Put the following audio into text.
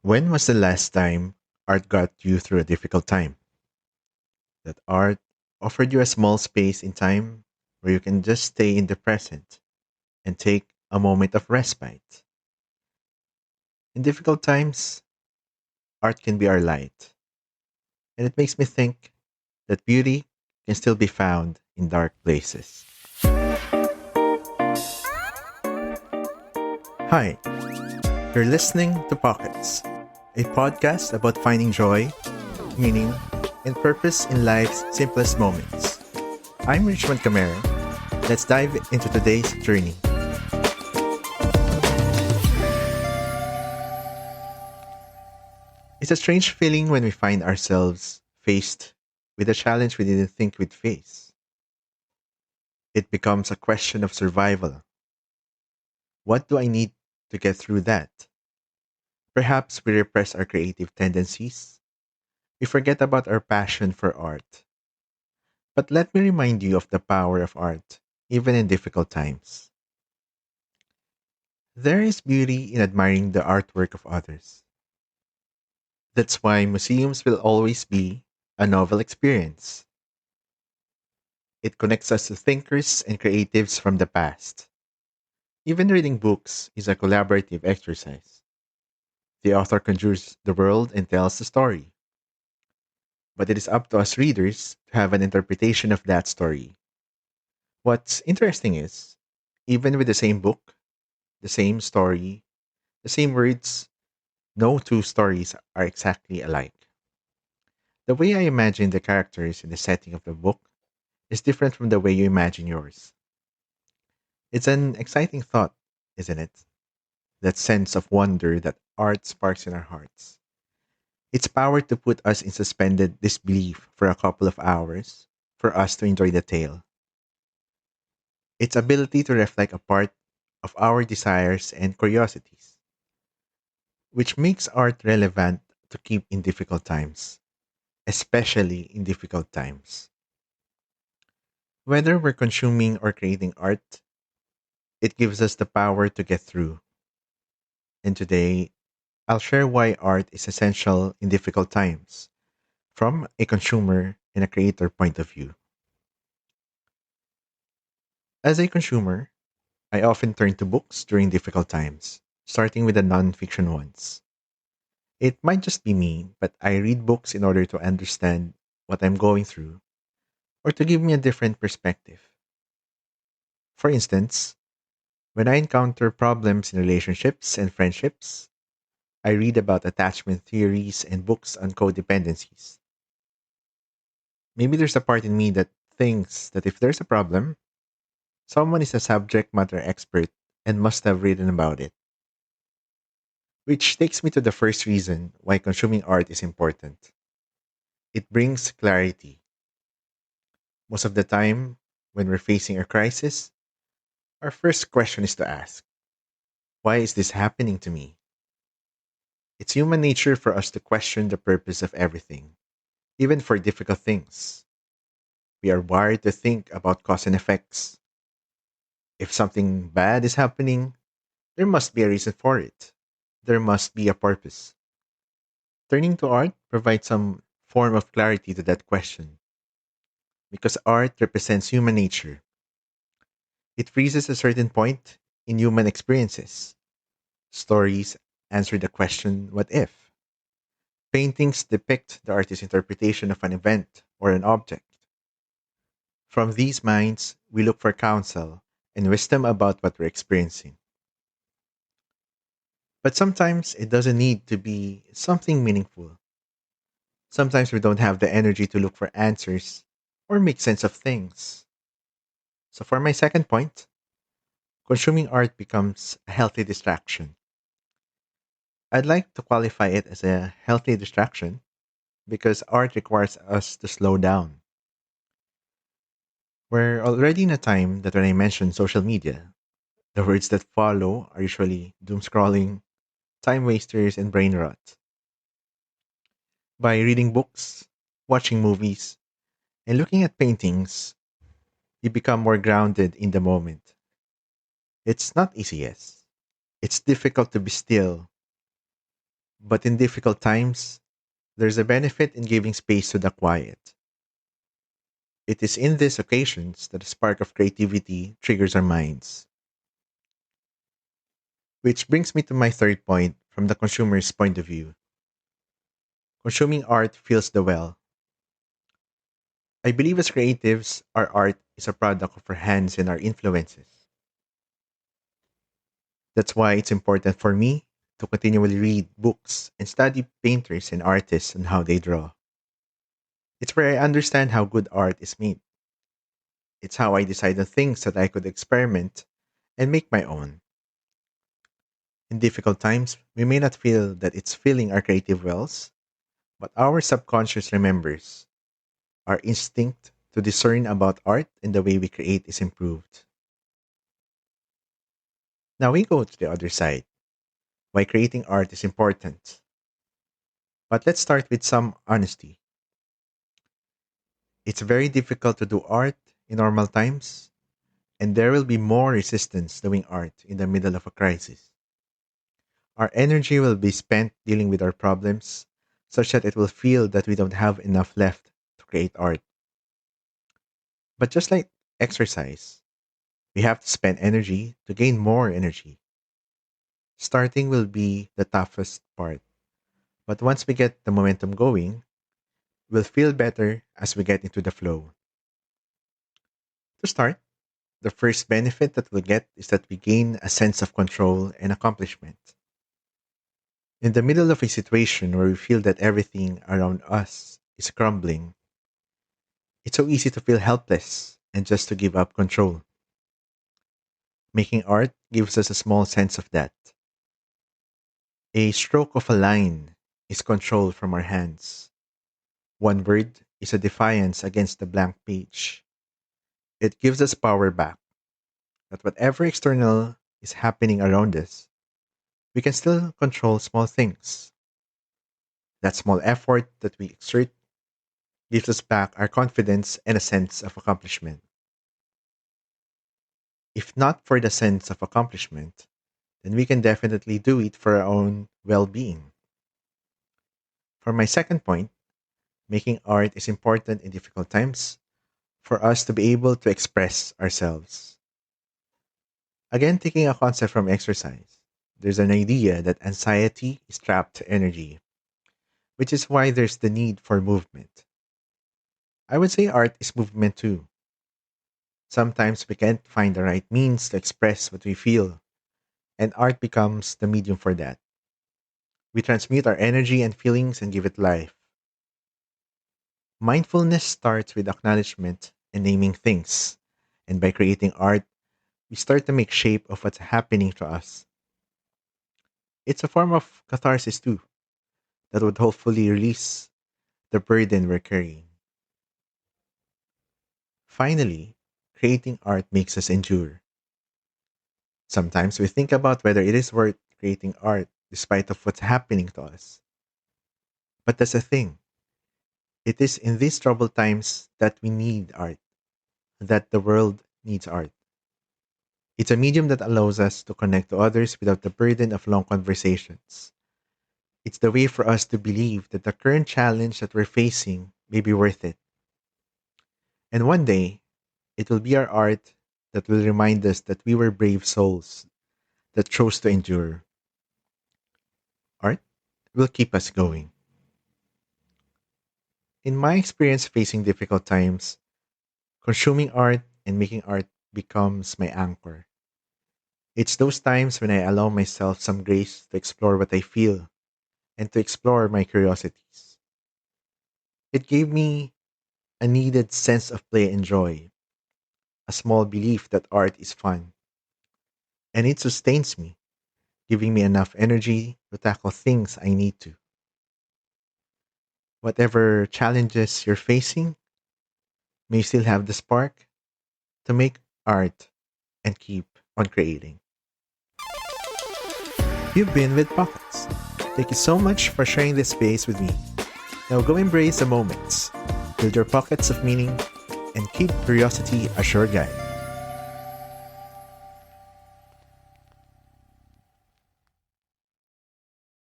When was the last time art got you through a difficult time? That art offered you a small space in time where you can just stay in the present and take a moment of respite. In difficult times, art can be our light, and it makes me think that beauty can still be found in dark places. Hi, you're listening to Pockets, a podcast about finding joy, meaning, and purpose in life's simplest moments. I'm Richmond Camero. Let's dive into today's journey. It's a strange feeling when we find ourselves faced with a challenge we didn't think we'd face. It becomes a question of survival. What do I need to get through that? Perhaps we repress our creative tendencies. We forget about our passion for art. But let me remind you of the power of art, even in difficult times. There is beauty in admiring the artwork of others. That's why museums will always be a novel experience. It connects us to thinkers and creatives from the past. Even reading books is a collaborative exercise. The author conjures the world and tells the story, but it is up to us readers to have an interpretation of that story. What's interesting is, even with the same book, the same story, the same words, no two stories are exactly alike. The way I imagine the characters in the setting of the book is different from the way you imagine yours. It's an exciting thought, isn't it? That sense of wonder that art sparks in our hearts. Its power to put us in suspended disbelief for a couple of hours for us to enjoy the tale. Its ability to reflect a part of our desires and curiosities, which makes art relevant to keep in difficult times, especially in difficult times. Whether we're consuming or creating art, it gives us the power to get through. And today, I'll share why art is essential in difficult times from a consumer and a creator point of view. As a consumer, I often turn to books during difficult times, starting with the non-fiction ones. It might just be me, but I read books in order to understand what I'm going through or to give me a different perspective. For instance, when I encounter problems in relationships and friendships, I read about attachment theories and books on codependencies. Maybe there's a part in me that thinks that if there's a problem, someone is a subject matter expert and must have written about it. Which takes me to the first reason why consuming art is important. It brings clarity. Most of the time, when we're facing a crisis, our first question is to ask, why is this happening to me? It's human nature for us to question the purpose of everything, even for difficult things. We are wired to think about cause and effects. If something bad is happening, there must be a reason for it. There must be a purpose. Turning to art provides some form of clarity to that question because art represents human nature. It freezes a certain point in human experiences. Stories answer the question, what if? Paintings depict the artist's interpretation of an event or an object. From these minds, we look for counsel and wisdom about what we're experiencing. But sometimes it doesn't need to be something meaningful. Sometimes we don't have the energy to look for answers or make sense of things. So, for my second point, consuming art becomes a healthy distraction. I'd like to qualify it as a healthy distraction because art requires us to slow down. We're already in a time that when I mention social media, the words that follow are usually doom scrolling, time wasters, and brain rot. By reading books, watching movies, and looking at paintings, you become more grounded in the moment. It's not easy, yes. It's difficult to be still, But in difficult times, there's a benefit in giving space to the quiet. It is in these occasions that a spark of creativity triggers our minds. Which brings me to my third point from the consumer's point of view. Consuming art fills the well. I believe as creatives, our art is a product of our hands and our influences. That's why it's important for me to continually read books and study painters and artists and how they draw. It's where I understand how good art is made. It's how I decide on things that I could experiment and make my own. In difficult times, we may not feel that it's filling our creative wells, but our subconscious remembers. Our instinct to discern about art and the way we create is improved. Now we go to the other side, why creating art is important. But let's start with some honesty. It's very difficult to do art in normal times, and there will be more resistance doing art in the middle of a crisis. Our energy will be spent dealing with our problems, such that it will feel that we don't have enough left to create art. But just like exercise, we have to spend energy to gain more energy. Starting will be the toughest part, but once we get the momentum going, we'll feel better as we get into the flow. To start, the first benefit that we'll get is that we gain a sense of control and accomplishment. In the middle of a situation where we feel that everything around us is crumbling, it's so easy to feel helpless and just to give up control. Making art gives us a small sense of that. A stroke of a line is control from our hands. One word is a defiance against the blank page. It gives us power back, that whatever external is happening around us, we can still control small things. That small effort that we exert gives us back our confidence and a sense of accomplishment. If not for the sense of accomplishment, then we can definitely do it for our own well being. For my second point, making art is important in difficult times for us to be able to express ourselves. Again, taking a concept from exercise, there's an idea that anxiety is trapped energy, which is why there's the need for movement. I would say art is movement too. Sometimes we can't find the right means to express what we feel, and art becomes the medium for that. We transmute our energy and feelings and give it life. Mindfulness starts with acknowledgement and naming things, and by creating art, we start to make shape of what's happening to us. It's a form of catharsis too, that would hopefully release the burden we're carrying. Finally, creating art makes us endure. Sometimes we think about whether it is worth creating art despite of what's happening to us. But that's the thing. It is in these troubled times that we need art, that the world needs art. It's a medium that allows us to connect to others without the burden of long conversations. It's the way for us to believe that the current challenge that we're facing may be worth it. And one day, it will be our art that will remind us that we were brave souls that chose to endure. Art will keep us going. In my experience facing difficult times, consuming art and making art becomes my anchor. It's those times when I allow myself some grace to explore what I feel and to explore my curiosities. It gave me a needed sense of play and joy, a small belief that art is fun, and it sustains me, giving me enough energy to tackle things I need to. Whatever challenges you're facing, may you still have the spark to make art and keep on creating. You've been with Pockets. Thank you so much for sharing this space with me. Now go embrace the moments, build your pockets of meaning, and keep curiosity as your guide.